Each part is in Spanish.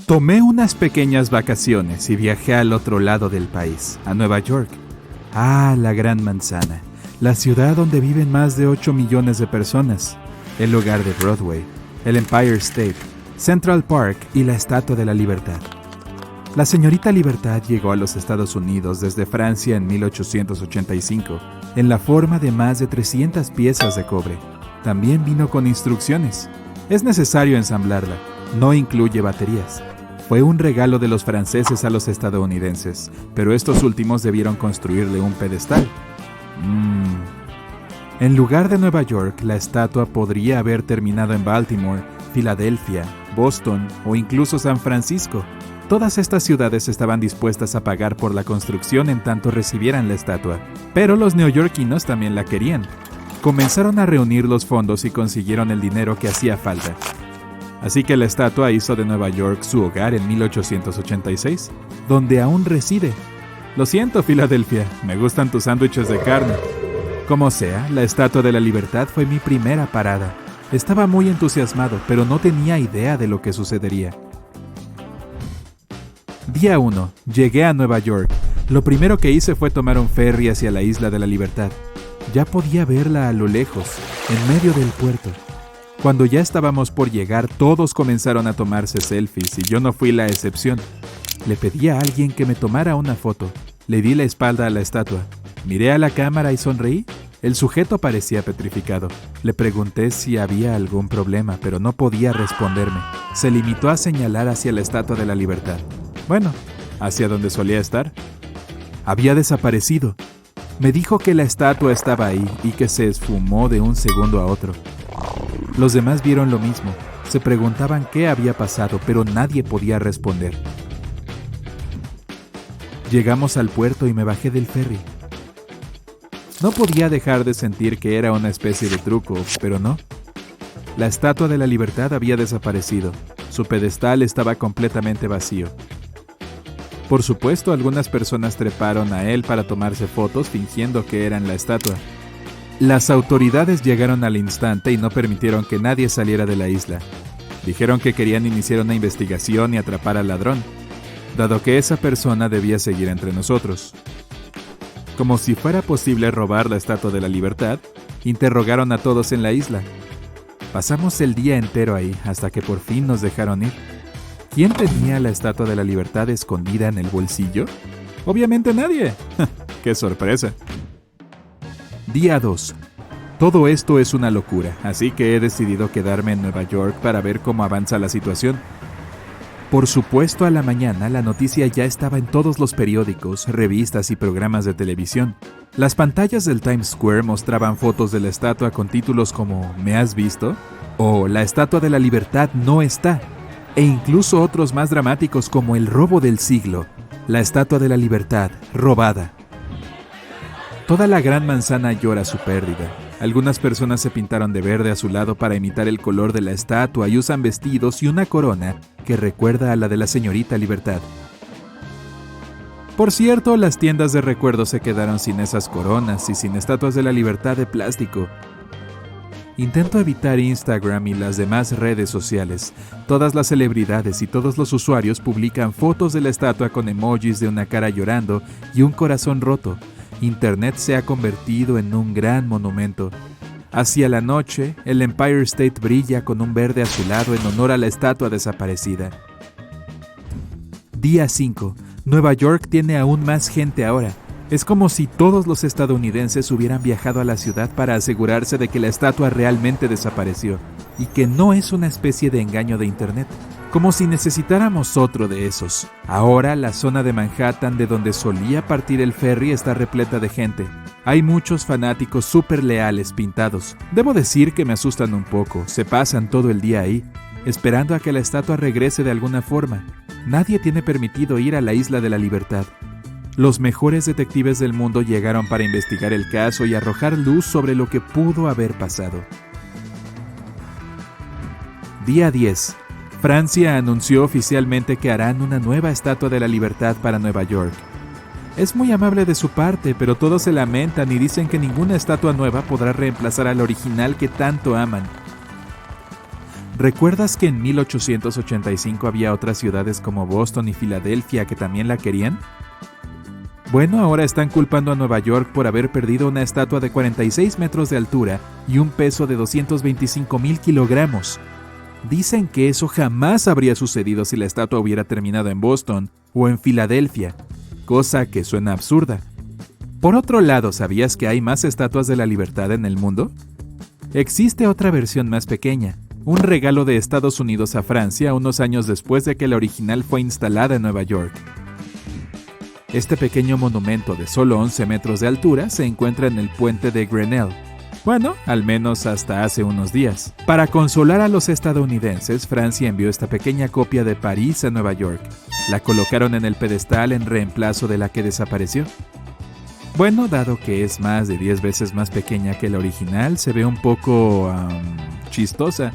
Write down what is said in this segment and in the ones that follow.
Tomé unas pequeñas vacaciones y viajé al otro lado del país, a Nueva York. La Gran Manzana, la ciudad donde viven más de 8 millones de personas, el lugar de Broadway, el Empire State, Central Park y la Estatua de la Libertad. La señorita Libertad llegó a los Estados Unidos desde Francia en 1885, en la forma de más de 300 piezas de cobre. También vino con instrucciones. Es necesario ensamblarla, no incluye baterías. Fue un regalo de los franceses a los estadounidenses, pero estos últimos debieron construirle un pedestal. En lugar de Nueva York, la estatua podría haber terminado en Baltimore, Filadelfia, Boston o incluso San Francisco. Todas estas ciudades estaban dispuestas a pagar por la construcción en tanto recibieran la estatua, pero los neoyorquinos también la querían. Comenzaron a reunir los fondos y consiguieron el dinero que hacía falta. Así que la estatua hizo de Nueva York su hogar en 1886, donde aún reside. Lo siento, Filadelfia, me gustan tus sándwiches de carne. Como sea, la Estatua de la Libertad fue mi primera parada. Estaba muy entusiasmado, pero no tenía idea de lo que sucedería. Día 1. Llegué a Nueva York. Lo primero que hice fue tomar un ferry hacia la Isla de la Libertad. Ya podía verla a lo lejos, en medio del puerto. Cuando ya estábamos por llegar, todos comenzaron a tomarse selfies y yo no fui la excepción. Le pedí a alguien que me tomara una foto. Le di la espalda a la estatua. Miré a la cámara y sonreí. El sujeto parecía petrificado. Le pregunté si había algún problema, pero no podía responderme. Se limitó a señalar hacia la Estatua de la Libertad. Bueno, hacia donde solía estar. Había desaparecido. Me dijo que la estatua estaba ahí y que se esfumó de un segundo a otro. Los demás vieron lo mismo. Se preguntaban qué había pasado, pero nadie podía responder. Llegamos al puerto y me bajé del ferry. No podía dejar de sentir que era una especie de truco, pero no. La Estatua de la Libertad había desaparecido. Su pedestal estaba completamente vacío. Por supuesto, algunas personas treparon a él para tomarse fotos fingiendo que eran la estatua. Las autoridades llegaron al instante y no permitieron que nadie saliera de la isla. Dijeron que querían iniciar una investigación y atrapar al ladrón, dado que esa persona debía seguir entre nosotros. Como si fuera posible robar la Estatua de la Libertad, interrogaron a todos en la isla. Pasamos el día entero ahí, hasta que por fin nos dejaron ir. ¿Quién tenía la Estatua de la Libertad escondida en el bolsillo? Obviamente nadie. ¡Qué sorpresa! Día 2. Todo esto es una locura, así que he decidido quedarme en Nueva York para ver cómo avanza la situación. Por supuesto, a la mañana la noticia ya estaba en todos los periódicos, revistas y programas de televisión. Las pantallas del Times Square mostraban fotos de la estatua con títulos como ¿Me has visto? O La Estatua de la Libertad no está. E incluso otros más dramáticos como El robo del siglo, La Estatua de la Libertad robada. Toda la Gran Manzana llora su pérdida. Algunas personas se pintaron de verde a su lado para imitar el color de la estatua y usan vestidos y una corona que recuerda a la de la señorita Libertad. Por cierto, las tiendas de recuerdos se quedaron sin esas coronas y sin estatuas de la Libertad de plástico. Intento evitar Instagram y las demás redes sociales. Todas las celebridades y todos los usuarios publican fotos de la estatua con emojis de una cara llorando y un corazón roto. Internet se ha convertido en un gran monumento. Hacia la noche, el Empire State brilla con un verde azulado en honor a la estatua desaparecida. Día 5. Nueva York tiene aún más gente ahora. Es como si todos los estadounidenses hubieran viajado a la ciudad para asegurarse de que la estatua realmente desapareció y que no es una especie de engaño de Internet. Como si necesitáramos otro de esos. Ahora la zona de Manhattan de donde solía partir el ferry está repleta de gente. Hay muchos fanáticos súper leales pintados. Debo decir que me asustan un poco. Se pasan todo el día ahí, esperando a que la estatua regrese de alguna forma. Nadie tiene permitido ir a la Isla de la Libertad. Los mejores detectives del mundo llegaron para investigar el caso y arrojar luz sobre lo que pudo haber pasado. Día 10. Francia anunció oficialmente que harán una nueva Estatua de la Libertad para Nueva York. Es muy amable de su parte, pero todos se lamentan y dicen que ninguna estatua nueva podrá reemplazar al original que tanto aman. ¿Recuerdas que en 1885 había otras ciudades como Boston y Filadelfia que también la querían? Bueno, ahora están culpando a Nueva York por haber perdido una estatua de 46 metros de altura y un peso de 225,000 kilogramos. Dicen que eso jamás habría sucedido si la estatua hubiera terminado en Boston o en Filadelfia, cosa que suena absurda. Por otro lado, ¿sabías que hay más estatuas de la libertad en el mundo? Existe otra versión más pequeña, un regalo de Estados Unidos a Francia unos años después de que la original fue instalada en Nueva York. Este pequeño monumento de solo 11 metros de altura se encuentra en el puente de Grenelle. Bueno, al menos hasta hace unos días. Para consolar a los estadounidenses, Francia envió esta pequeña copia de París a Nueva York. La colocaron en el pedestal en reemplazo de la que desapareció. Bueno, dado que es más de 10 veces más pequeña que la original, se ve un poco chistosa.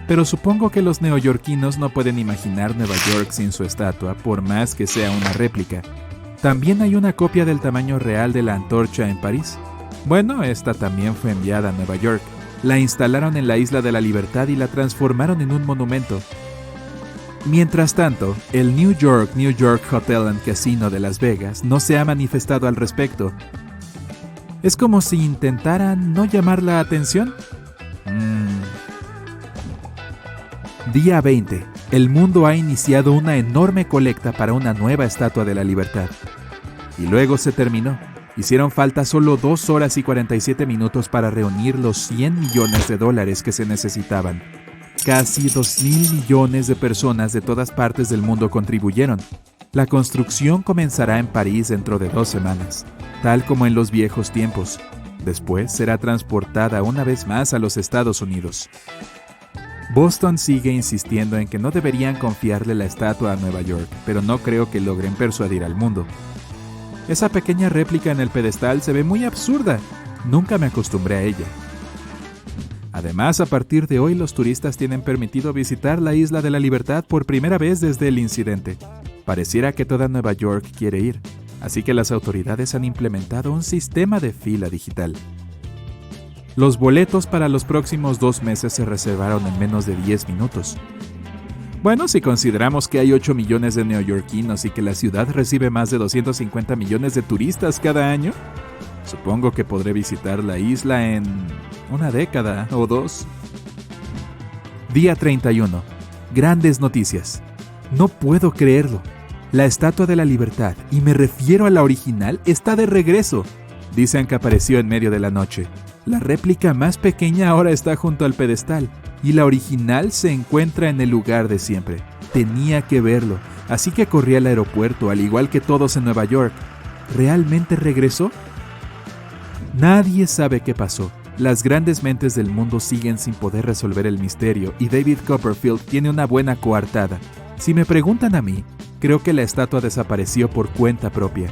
Pero supongo que los neoyorquinos no pueden imaginar Nueva York sin su estatua, por más que sea una réplica. También hay una copia del tamaño real de la antorcha en París. Bueno, esta también fue enviada a Nueva York. La instalaron en la Isla de la Libertad y la transformaron en un monumento. Mientras tanto, el New York Hotel and Casino de Las Vegas no se ha manifestado al respecto. Es como si intentaran no llamar la atención. Día 20. El mundo ha iniciado una enorme colecta para una nueva estatua de la libertad. Y luego se terminó. Hicieron falta solo 2 horas y 47 minutos para reunir los $100 millones que se necesitaban. Casi 2,000 millones de personas de todas partes del mundo contribuyeron. La construcción comenzará en París dentro de 2 semanas, tal como en los viejos tiempos. Después será transportada una vez más a los Estados Unidos. Boston sigue insistiendo en que no deberían confiarle la estatua a Nueva York, pero no creo que logren persuadir al mundo. Esa pequeña réplica en el pedestal se ve muy absurda. Nunca me acostumbré a ella. Además, a partir de hoy los turistas tienen permitido visitar la Isla de la Libertad por primera vez desde el incidente. Pareciera que toda Nueva York quiere ir, así que las autoridades han implementado un sistema de fila digital. Los boletos para los próximos 2 meses se reservaron en menos de 10 minutos. Bueno, si consideramos que hay 8 millones de neoyorquinos y que la ciudad recibe más de 250 millones de turistas cada año, supongo que podré visitar la isla en una década o 2. Día 31. Grandes noticias. No puedo creerlo. La Estatua de la Libertad, y me refiero a la original, está de regreso. Dicen que apareció en medio de la noche. La réplica más pequeña ahora está junto al pedestal, y la original se encuentra en el lugar de siempre. Tenía que verlo, así que corrí al aeropuerto, al igual que todos en Nueva York. ¿Realmente regresó? Nadie sabe qué pasó. Las grandes mentes del mundo siguen sin poder resolver el misterio, y David Copperfield tiene una buena coartada. Si me preguntan a mí, creo que la estatua desapareció por cuenta propia.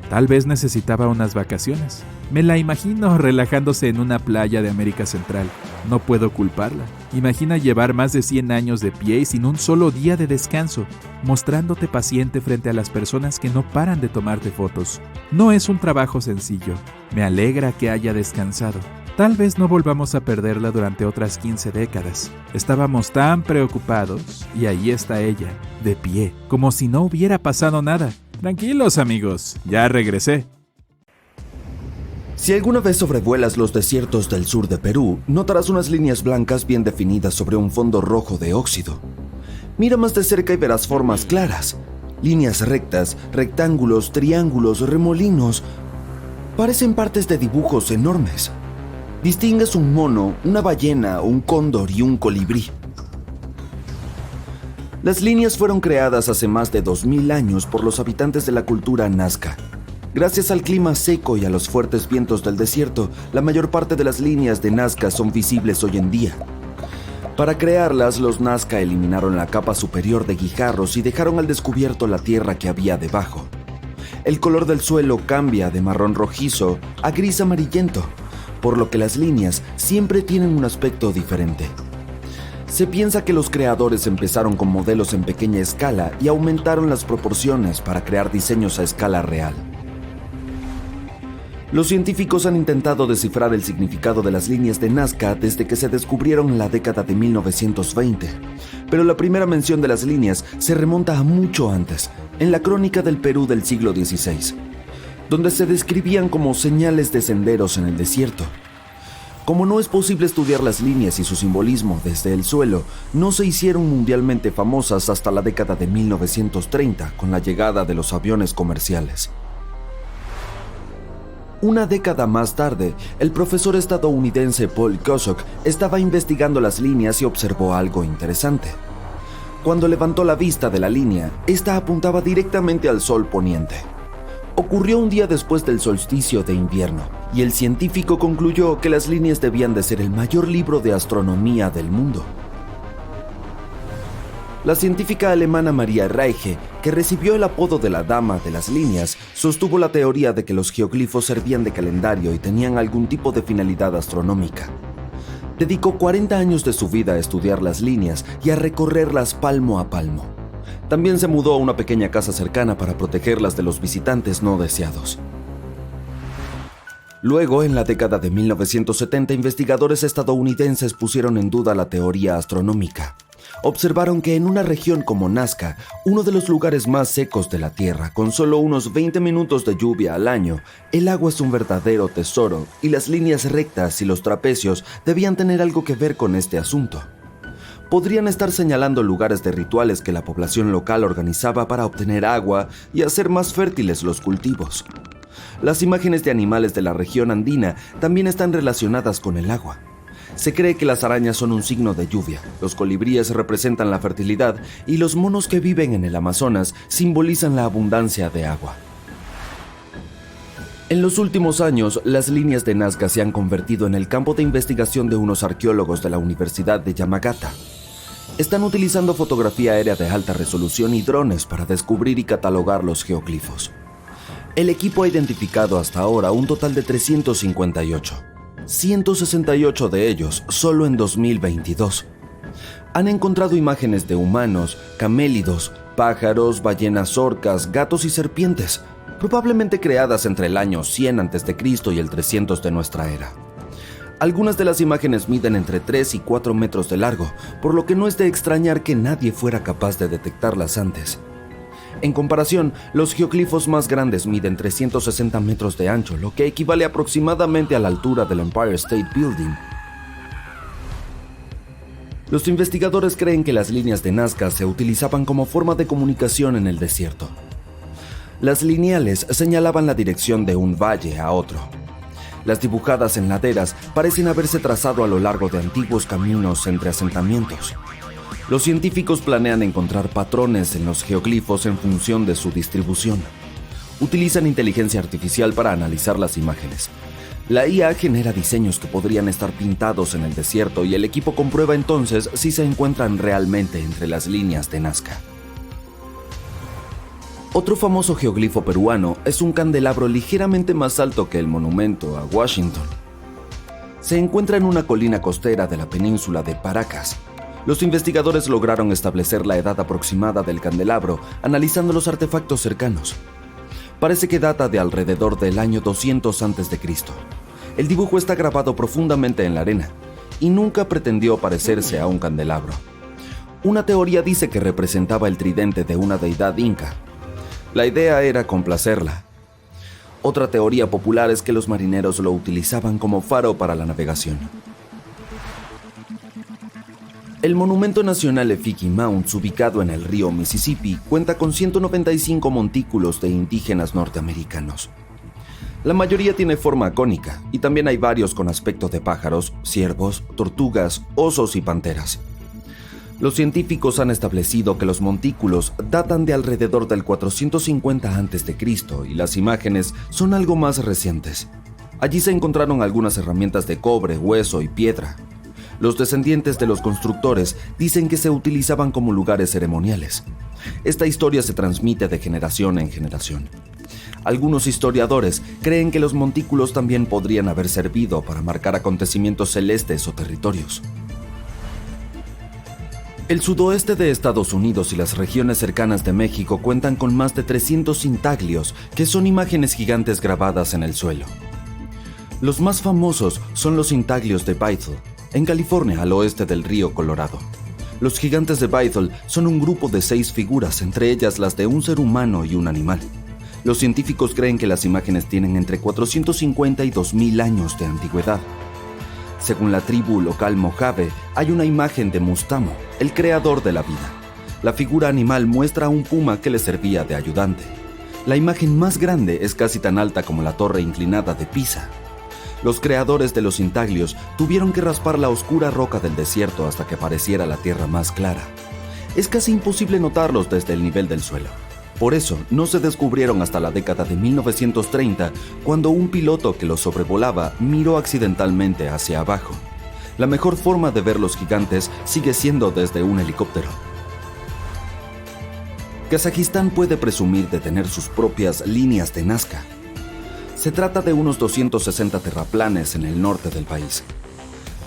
Tal vez necesitaba unas vacaciones. Me la imagino relajándose en una playa de América Central. No puedo culparla. Imagina llevar más de 100 años de pie y sin un solo día de descanso, mostrándote paciente frente a las personas que no paran de tomarte fotos. No es un trabajo sencillo. Me alegra que haya descansado. Tal vez no volvamos a perderla durante otras 15 décadas. Estábamos tan preocupados y ahí está ella, de pie, como si no hubiera pasado nada. Tranquilos, amigos, ya regresé. Si alguna vez sobrevuelas los desiertos del sur de Perú, notarás unas líneas blancas bien definidas sobre un fondo rojo de óxido. Mira más de cerca y verás formas claras. Líneas rectas, rectángulos, triángulos, remolinos. Parecen partes de dibujos enormes. Distingues un mono, una ballena, un cóndor y un colibrí. Las líneas fueron creadas hace más de 2000 años por los habitantes de la cultura Nazca. Gracias al clima seco y a los fuertes vientos del desierto, la mayor parte de las líneas de Nazca son visibles hoy en día. Para crearlas, los Nazca eliminaron la capa superior de guijarros y dejaron al descubierto la tierra que había debajo. El color del suelo cambia de marrón rojizo a gris amarillento, por lo que las líneas siempre tienen un aspecto diferente. Se piensa que los creadores empezaron con modelos en pequeña escala y aumentaron las proporciones para crear diseños a escala real. Los científicos han intentado descifrar el significado de las líneas de Nazca desde que se descubrieron en la década de 1920, pero la primera mención de las líneas se remonta a mucho antes, en la Crónica del Perú del siglo XVI, donde se describían como señales de senderos en el desierto. Como no es posible estudiar las líneas y su simbolismo desde el suelo, no se hicieron mundialmente famosas hasta la década de 1930 con la llegada de los aviones comerciales. Una década más tarde, el profesor estadounidense Paul Kosok estaba investigando las líneas y observó algo interesante. Cuando levantó la vista de la línea, esta apuntaba directamente al sol poniente. Ocurrió un día después del solsticio de invierno, y el científico concluyó que las líneas debían de ser el mayor libro de astronomía del mundo. La científica alemana Maria Reiche, que recibió el apodo de la Dama de las Líneas, sostuvo la teoría de que los geoglifos servían de calendario y tenían algún tipo de finalidad astronómica. Dedicó 40 años de su vida a estudiar las líneas y a recorrerlas palmo a palmo. También se mudó a una pequeña casa cercana para protegerlas de los visitantes no deseados. Luego, en la década de 1970, investigadores estadounidenses pusieron en duda la teoría astronómica. Observaron que en una región como Nazca, uno de los lugares más secos de la Tierra, con solo unos 20 minutos de lluvia al año, el agua es un verdadero tesoro y las líneas rectas y los trapecios debían tener algo que ver con este asunto. Podrían estar señalando lugares de rituales que la población local organizaba para obtener agua y hacer más fértiles los cultivos. Las imágenes de animales de la región andina también están relacionadas con el agua. Se cree que las arañas son un signo de lluvia, los colibríes representan la fertilidad y los monos que viven en el Amazonas simbolizan la abundancia de agua. En los últimos años, las líneas de Nazca se han convertido en el campo de investigación de unos arqueólogos de la Universidad de Yamagata. Están utilizando fotografía aérea de alta resolución y drones para descubrir y catalogar los geoglifos. El equipo ha identificado hasta ahora un total de 358. 168 de ellos solo en 2022. Han encontrado imágenes de humanos, camélidos, pájaros, ballenas orcas, gatos y serpientes, probablemente creadas entre el año 100 a.C. y el 300 de nuestra era. Algunas de las imágenes miden entre 3 y 4 metros de largo, por lo que no es de extrañar que nadie fuera capaz de detectarlas antes. En comparación, los geoglifos más grandes miden 360 metros de ancho, lo que equivale aproximadamente a la altura del Empire State Building. Los investigadores creen que las líneas de Nazca se utilizaban como forma de comunicación en el desierto. Las lineales señalaban la dirección de un valle a otro. Las dibujadas en laderas parecen haberse trazado a lo largo de antiguos caminos entre asentamientos. Los científicos planean encontrar patrones en los geoglifos en función de su distribución. Utilizan inteligencia artificial para analizar las imágenes. La IA genera diseños que podrían estar pintados en el desierto y el equipo comprueba entonces si se encuentran realmente entre las líneas de Nazca. Otro famoso geoglifo peruano es un candelabro ligeramente más alto que el monumento a Washington. Se encuentra en una colina costera de la península de Paracas. Los investigadores lograron establecer la edad aproximada del candelabro analizando los artefactos cercanos. Parece que data de alrededor del año 200 a.C. El dibujo está grabado profundamente en la arena y nunca pretendió parecerse a un candelabro. Una teoría dice que representaba el tridente de una deidad inca. La idea era complacerla. Otra teoría popular es que los marineros lo utilizaban como faro para la navegación. El Monumento Nacional Effigy Mounds, ubicado en el río Mississippi, cuenta con 195 montículos de indígenas norteamericanos. La mayoría tiene forma cónica, y también hay varios con aspecto de pájaros, ciervos, tortugas, osos y panteras. Los científicos han establecido que los montículos datan de alrededor del 450 a.C. y las imágenes son algo más recientes. Allí se encontraron algunas herramientas de cobre, hueso y piedra. Los descendientes de los constructores dicen que se utilizaban como lugares ceremoniales. Esta historia se transmite de generación en generación. Algunos historiadores creen que los montículos también podrían haber servido para marcar acontecimientos celestes o territorios. El sudoeste de Estados Unidos y las regiones cercanas de México cuentan con más de 300 intaglios, que son imágenes gigantes grabadas en el suelo. Los más famosos son los intaglios de Bethel, en California, al oeste del río Colorado. Los gigantes de Bethel son un grupo de 6 figuras, entre ellas las de un ser humano y un animal. Los científicos creen que las imágenes tienen entre 450 y 2000 años de antigüedad. Según la tribu local Mojave, hay una imagen de Mustamo, el creador de la vida. La figura animal muestra a un puma que le servía de ayudante. La imagen más grande es casi tan alta como la torre inclinada de Pisa. Los creadores de los intaglios tuvieron que raspar la oscura roca del desierto hasta que pareciera la tierra más clara. Es casi imposible notarlos desde el nivel del suelo. Por eso, no se descubrieron hasta la década de 1930, cuando un piloto que los sobrevolaba miró accidentalmente hacia abajo. La mejor forma de ver los gigantes sigue siendo desde un helicóptero. Kazajistán puede presumir de tener sus propias líneas de Nazca. Se trata de unos 260 terraplanes en el norte del país.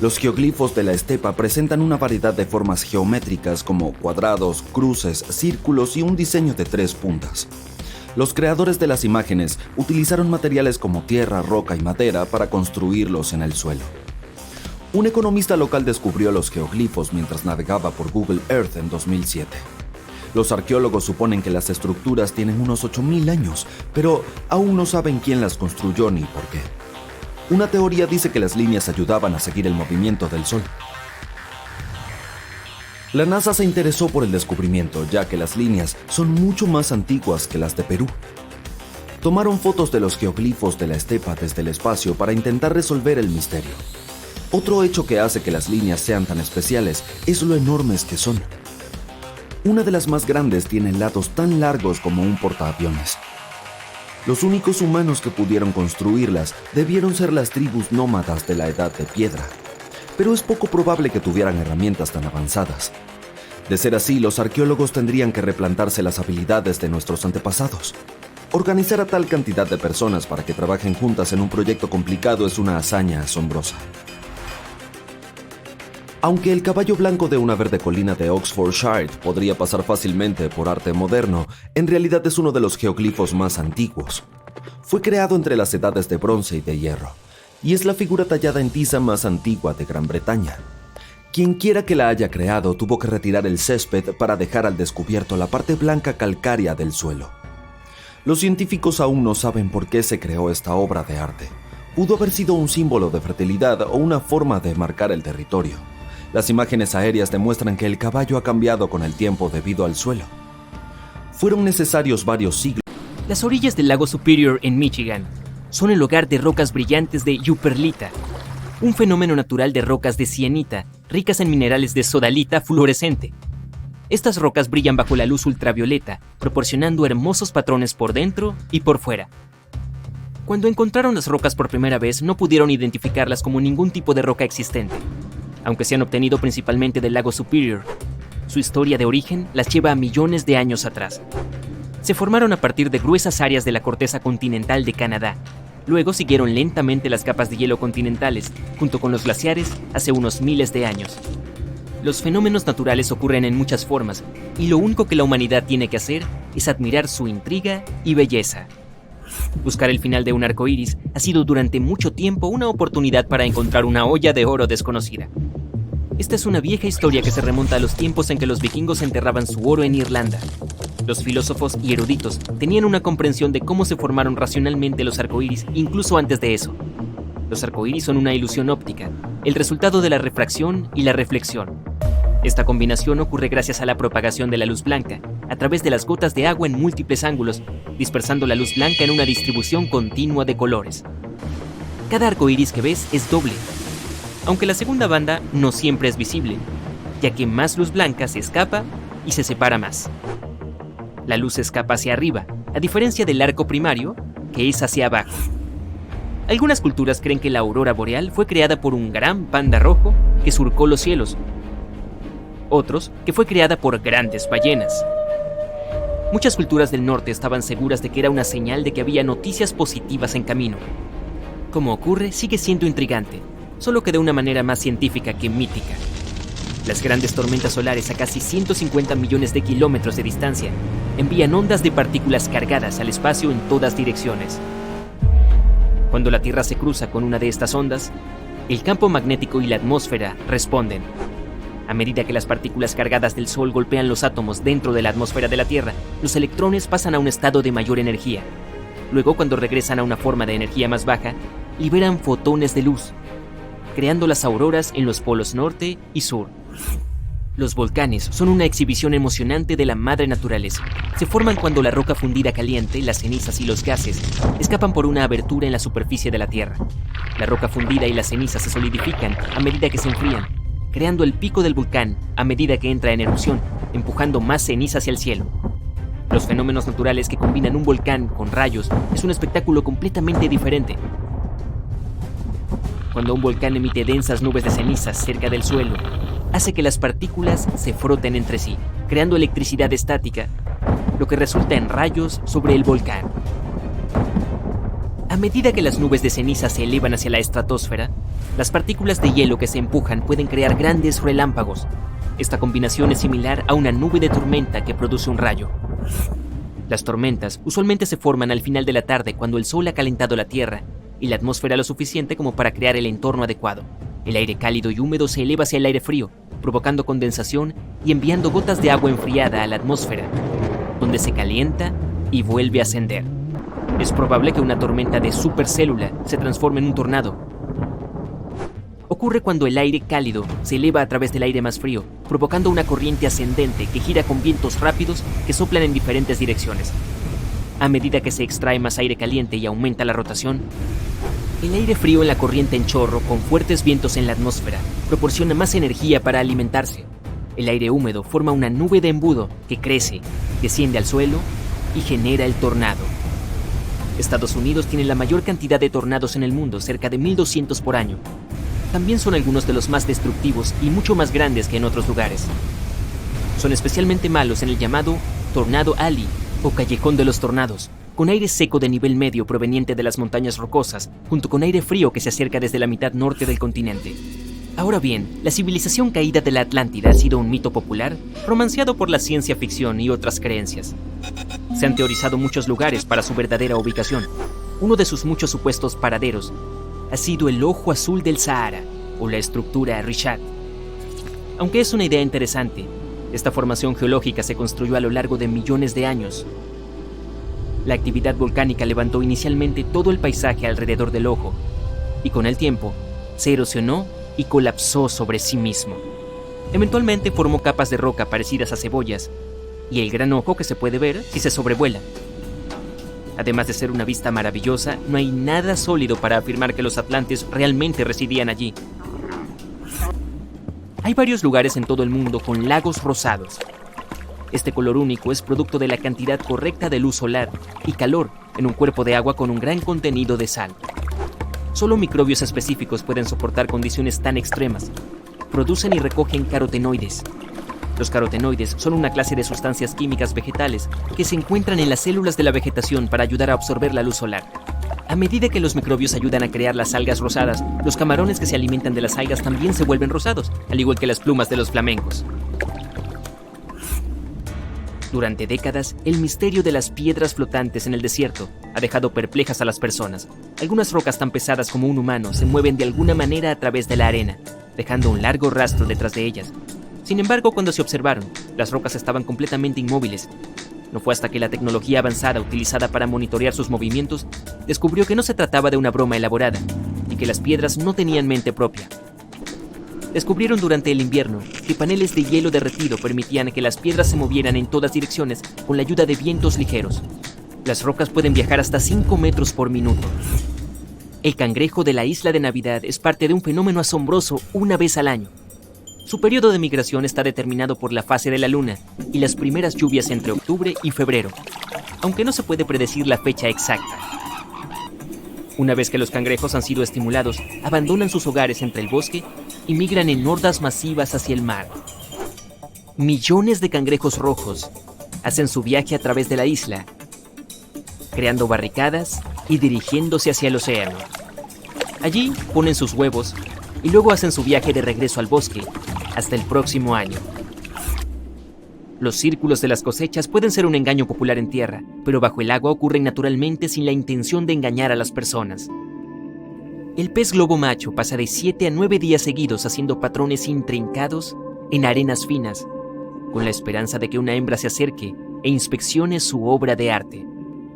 Los geoglifos de la estepa presentan una variedad de formas geométricas como cuadrados, cruces, círculos y un diseño de 3 puntas. Los creadores de las imágenes utilizaron materiales como tierra, roca y madera para construirlos en el suelo. Un economista local descubrió los geoglifos mientras navegaba por Google Earth en 2007. Los arqueólogos suponen que las estructuras tienen unos 8000 años, pero aún no saben quién las construyó ni por qué. Una teoría dice que las líneas ayudaban a seguir el movimiento del Sol. La NASA se interesó por el descubrimiento, ya que las líneas son mucho más antiguas que las de Perú. Tomaron fotos de los geoglifos de la estepa desde el espacio para intentar resolver el misterio. Otro hecho que hace que las líneas sean tan especiales es lo enormes que son. Una de las más grandes tiene lados tan largos como un portaaviones. Los únicos humanos que pudieron construirlas debieron ser las tribus nómadas de la Edad de Piedra, pero es poco probable que tuvieran herramientas tan avanzadas. De ser así, los arqueólogos tendrían que replantarse las habilidades de nuestros antepasados. Organizar a tal cantidad de personas para que trabajen juntas en un proyecto complicado es una hazaña asombrosa. Aunque el caballo blanco de una verde colina de Oxfordshire podría pasar fácilmente por arte moderno, en realidad es uno de los geoglifos más antiguos. Fue creado entre las edades de bronce y de hierro, y es la figura tallada en tiza más antigua de Gran Bretaña. Quien quiera que la haya creado tuvo que retirar el césped para dejar al descubierto la parte blanca calcárea del suelo. Los científicos aún no saben por qué se creó esta obra de arte. Pudo haber sido un símbolo de fertilidad o una forma de marcar el territorio. Las imágenes aéreas demuestran que el caballo ha cambiado con el tiempo debido al suelo. Fueron necesarios varios siglos. Las orillas del lago Superior en Michigan son el hogar de rocas brillantes de yuperlita, un fenómeno natural de rocas de sienita, ricas en minerales de sodalita fluorescente. Estas rocas brillan bajo la luz ultravioleta, proporcionando hermosos patrones por dentro y por fuera. Cuando encontraron las rocas por primera vez, no pudieron identificarlas como ningún tipo de roca existente. Aunque se han obtenido principalmente del lago Superior, su historia de origen las lleva a millones de años atrás. Se formaron a partir de gruesas áreas de la corteza continental de Canadá. Luego siguieron lentamente las capas de hielo continentales, junto con los glaciares, hace unos miles de años. Los fenómenos naturales ocurren en muchas formas, y lo único que la humanidad tiene que hacer es admirar su intriga y belleza. Buscar el final de un arco iris ha sido durante mucho tiempo una oportunidad para encontrar una olla de oro desconocida. Esta es una vieja historia que se remonta a los tiempos en que los vikingos enterraban su oro en Irlanda. Los filósofos y eruditos tenían una comprensión de cómo se formaron racionalmente los arcoíris incluso antes de eso. Los arcoíris son una ilusión óptica, el resultado de la refracción y la reflexión. Esta combinación ocurre gracias a la propagación de la luz blanca, a través de las gotas de agua en múltiples ángulos, dispersando la luz blanca en una distribución continua de colores. Cada arcoíris que ves es doble, aunque la segunda banda no siempre es visible, ya que más luz blanca se escapa y se separa más. La luz se escapa hacia arriba, a diferencia del arco primario, que es hacia abajo. Algunas culturas creen que la aurora boreal fue creada por un gran panda rojo que surcó los cielos. Otros, que fue creada por grandes ballenas. Muchas culturas del norte estaban seguras de que era una señal de que había noticias positivas en camino. Como ocurre, sigue siendo intrigante, solo que de una manera más científica que mítica. Las grandes tormentas solares a casi 150 millones de kilómetros de distancia envían ondas de partículas cargadas al espacio en todas direcciones. Cuando la Tierra se cruza con una de estas ondas, el campo magnético y la atmósfera responden. A medida que las partículas cargadas del Sol golpean los átomos dentro de la atmósfera de la Tierra, los electrones pasan a un estado de mayor energía. Luego, cuando regresan a una forma de energía más baja, liberan fotones de luz, creando las auroras en los polos norte y sur. Los volcanes son una exhibición emocionante de la madre naturaleza. Se forman cuando la roca fundida caliente, las cenizas y los gases escapan por una abertura en la superficie de la Tierra. La roca fundida y las cenizas se solidifican a medida que se enfrían, creando el pico del volcán a medida que entra en erupción, empujando más ceniza hacia el cielo. Los fenómenos naturales que combinan un volcán con rayos es un espectáculo completamente diferente. Cuando un volcán emite densas nubes de cenizas cerca del suelo, hace que las partículas se froten entre sí, creando electricidad estática, lo que resulta en rayos sobre el volcán. A medida que las nubes de ceniza se elevan hacia la estratosfera, las partículas de hielo que se empujan pueden crear grandes relámpagos. Esta combinación es similar a una nube de tormenta que produce un rayo. Las tormentas usualmente se forman al final de la tarde cuando el sol ha calentado la Tierra y la atmósfera lo suficiente como para crear el entorno adecuado. El aire cálido y húmedo se eleva hacia el aire frío, provocando condensación y enviando gotas de agua enfriada a la atmósfera, donde se calienta y vuelve a ascender. Es probable que una tormenta de supercélula se transforme en un tornado. Ocurre cuando el aire cálido se eleva a través del aire más frío, provocando una corriente ascendente que gira con vientos rápidos que soplan en diferentes direcciones. A medida que se extrae más aire caliente y aumenta la rotación, el aire frío en la corriente en chorro, con fuertes vientos en la atmósfera, proporciona más energía para alimentarse. El aire húmedo forma una nube de embudo que crece, desciende al suelo y genera el tornado. Estados Unidos tiene la mayor cantidad de tornados en el mundo, cerca de 1,200 por año. También son algunos de los más destructivos y mucho más grandes que en otros lugares. Son especialmente malos en el llamado Tornado Alley o Callejón de los Tornados, con aire seco de nivel medio proveniente de las montañas rocosas, junto con aire frío que se acerca desde la mitad norte del continente. Ahora bien, la civilización caída de la Atlántida ha sido un mito popular, romanceado por la ciencia ficción y otras creencias. Se han teorizado muchos lugares para su verdadera ubicación. Uno de sus muchos supuestos paraderos ha sido el Ojo Azul del Sahara, o la estructura Richat. Aunque es una idea interesante, esta formación geológica se construyó a lo largo de millones de años. La actividad volcánica levantó inicialmente todo el paisaje alrededor del ojo, y con el tiempo se erosionó y colapsó sobre sí mismo. Eventualmente formó capas de roca parecidas a cebollas, y el gran ojo que se puede ver si se sobrevuela. Además de ser una vista maravillosa, no hay nada sólido para afirmar que los atlantes realmente residían allí. Hay varios lugares en todo el mundo con lagos rosados. Este color único es producto de la cantidad correcta de luz solar y calor en un cuerpo de agua con un gran contenido de sal. Solo microbios específicos pueden soportar condiciones tan extremas. Producen y recogen carotenoides. Los carotenoides son una clase de sustancias químicas vegetales que se encuentran en las células de la vegetación para ayudar a absorber la luz solar. A medida que los microbios ayudan a crear las algas rosadas, los camarones que se alimentan de las algas también se vuelven rosados, al igual que las plumas de los flamencos. Durante décadas, el misterio de las piedras flotantes en el desierto ha dejado perplejas a las personas. Algunas rocas tan pesadas como un humano se mueven de alguna manera a través de la arena, dejando un largo rastro detrás de ellas. Sin embargo, cuando se observaron, las rocas estaban completamente inmóviles. No fue hasta que la tecnología avanzada utilizada para monitorear sus movimientos descubrió que no se trataba de una broma elaborada y que las piedras no tenían mente propia. Descubrieron durante el invierno que paneles de hielo derretido permitían que las piedras se movieran en todas direcciones con la ayuda de vientos ligeros. Las rocas pueden viajar hasta 5 metros por minuto. El cangrejo de la isla de Navidad es parte de un fenómeno asombroso una vez al año. Su periodo de migración está determinado por la fase de la luna y las primeras lluvias entre octubre y febrero, aunque no se puede predecir la fecha exacta. Una vez que los cangrejos han sido estimulados, abandonan sus hogares entre el bosque y migran en hordas masivas hacia el mar. Millones de cangrejos rojos hacen su viaje a través de la isla, creando barricadas y dirigiéndose hacia el océano. Allí ponen sus huevos y luego hacen su viaje de regreso al bosque hasta el próximo año. Los círculos de las cosechas pueden ser un engaño popular en tierra, pero bajo el agua ocurren naturalmente sin la intención de engañar a las personas. El pez globo macho pasa de 7 a 9 días seguidos haciendo patrones intrincados en arenas finas, con la esperanza de que una hembra se acerque e inspeccione su obra de arte.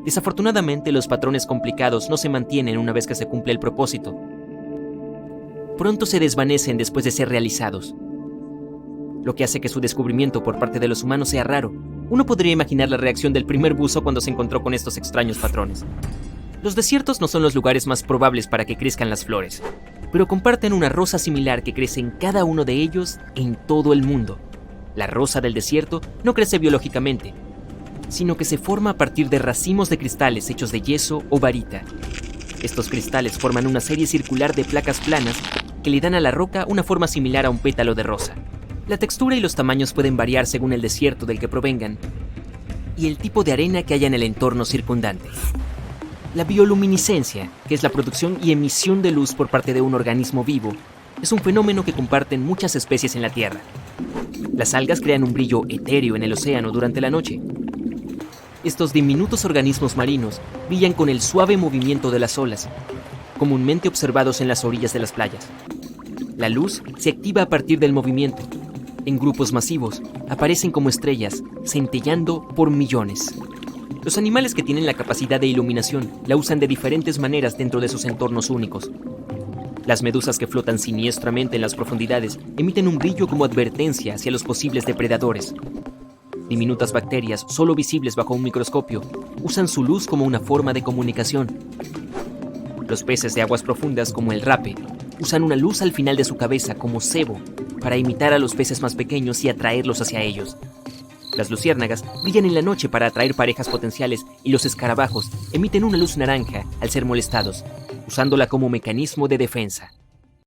Desafortunadamente, los patrones complicados no se mantienen una vez que se cumple el propósito. Pronto se desvanecen después de ser realizados, lo que hace que su descubrimiento por parte de los humanos sea raro. Uno podría imaginar la reacción del primer buzo cuando se encontró con estos extraños patrones. Los desiertos no son los lugares más probables para que crezcan las flores, pero comparten una rosa similar que crece en cada uno de ellos en todo el mundo. La rosa del desierto no crece biológicamente, sino que se forma a partir de racimos de cristales hechos de yeso o varita. Estos cristales forman una serie circular de placas planas que le dan a la roca una forma similar a un pétalo de rosa. La textura y los tamaños pueden variar según el desierto del que provengan y el tipo de arena que haya en el entorno circundante. La bioluminiscencia, que es la producción y emisión de luz por parte de un organismo vivo, es un fenómeno que comparten muchas especies en la Tierra. Las algas crean un brillo etéreo en el océano durante la noche. Estos diminutos organismos marinos brillan con el suave movimiento de las olas, comúnmente observados en las orillas de las playas. La luz se activa a partir del movimiento. En grupos masivos, aparecen como estrellas, centellando por millones. Los animales que tienen la capacidad de iluminación la usan de diferentes maneras dentro de sus entornos únicos. Las medusas que flotan siniestramente en las profundidades emiten un brillo como advertencia hacia los posibles depredadores. Diminutas bacterias, solo visibles bajo un microscopio, usan su luz como una forma de comunicación. Los peces de aguas profundas, como el rape, usan una luz al final de su cabeza como cebo para imitar a los peces más pequeños y atraerlos hacia ellos. Las luciérnagas brillan en la noche para atraer parejas potenciales y los escarabajos emiten una luz naranja al ser molestados, usándola como mecanismo de defensa.